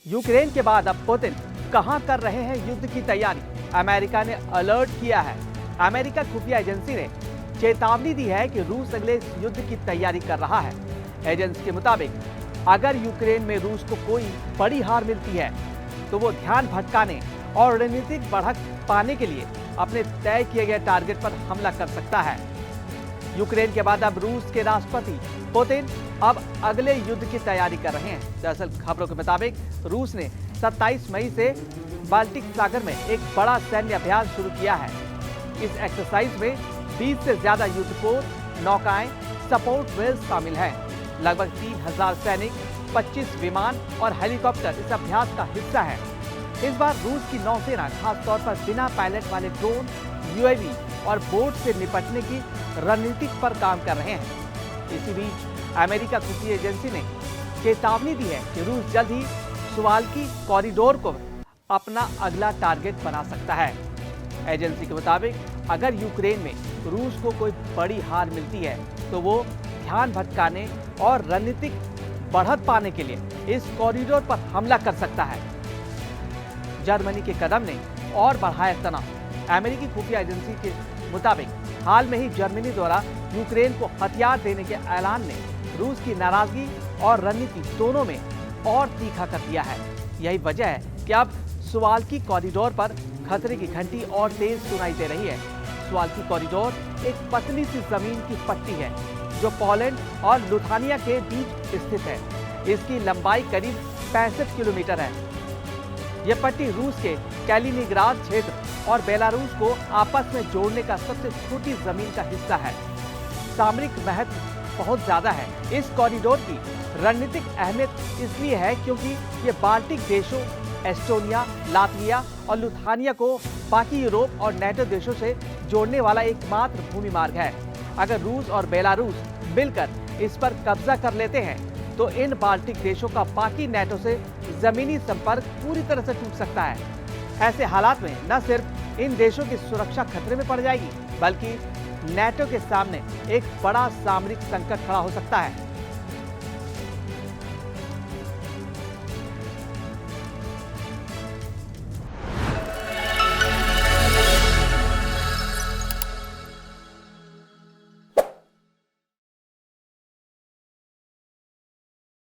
Ukraine के बाद अब पुतिन कहां कर रहे हैं युद्ध की तैयारी? अमेरिका ने अलर्ट किया है। अमेरिका खुफिया एजेंसी ने चेतावनी दी है कि रूस अगले युद्ध की तैयारी कर रहा है। एजेंसी के मुताबिक अगर यूक्रेन में रूस को कोई बड़ी हार मिलती है तो वो ध्यान भटकाने और रणनीतिक बढ़त पाने के लिए अपने तय किए गए टारगेट पर हमला कर सकता है। यूक्रेन के बाद अब रूस के राष्ट्रपति पुतिन अब अगले युद्ध की तैयारी कर रहे हैं। दरअसल खबरों के मुताबिक रूस ने 27 मई से बाल्टिक सागर में एक बड़ा सैन्य अभ्यास शुरू किया है। इस एक्सरसाइज में 20 से ज्यादा युद्धपोत, नौकाएं, सपोर्ट वेल्स शामिल हैं। लगभग 3000 सैनिक, 25 विमान और हेलीकॉप्टर इस अभ्यास का हिस्सा है। इस बार रूस की नौसेना खासतौर पर बिना पायलट वाले ड्रोन, यूएवी और बोट से निपटने की रणनीति पर काम कर रहे हैं। इसी बीच अमेरिका खुफिया एजेंसी ने चेतावनी दी है कि रूस जल्द ही सुवाल्की कॉरिडोर को अपना अगला टारगेट बना सकता है। एजेंसी के मुताबिक अगर यूक्रेन में रूस को कोई बड़ी हार मिलती है तो वो ध्यान भटकाने और रणनीतिक बढ़त पाने के लिए इस कॉरिडोर पर हमला कर सकता है। जर्मनी के कदम ने और बढ़ाया तनाव। अमेरिकी खुफिया एजेंसी के मुताबिक हाल में ही जर्मनी द्वारा यूक्रेन को हथियार देने के ऐलान ने रूस की नाराजगी और रणनीति दोनों में और तीखा कर दिया है। यही वजह है कि अब सुवाल्की कॉरिडोर पर खतरे की घंटी और तेज सुनाई दे रही है। सुवाल्की कॉरिडोर एक पतली सी जमीन की पट्टी है जो पोलैंड और लिथुआनिया के बीच स्थित है। इसकी लंबाई करीब 65 किलोमीटर है। यह पट्टी रूस के कैलिनिंग्राड क्षेत्र और बेलारूस को आपस में जोड़ने का सबसे छोटी जमीन का हिस्सा है। सामरिक महत्व बहुत ज्यादा है। इस कॉरिडोर की रणनीतिक अहमियत इसलिए है क्योंकि ये बाल्टिक देशों एस्टोनिया, लातविया और लिथुआनिया को बाकी यूरोप और नेटो देशों से जोड़ने वाला एकमात्र भूमि मार्ग है। अगर रूस और बेलारूस मिलकर इस पर कब्जा कर लेते हैं तो इन बाल्टिक देशों का बाकी नेटो से जमीनी संपर्क पूरी तरह से टूट सकता है। ऐसे हालात में न सिर्फ इन देशों की सुरक्षा खतरे में पड़ जाएगी बल्कि नेटो के सामने एक बड़ा सामरिक संकट खड़ा हो सकता है।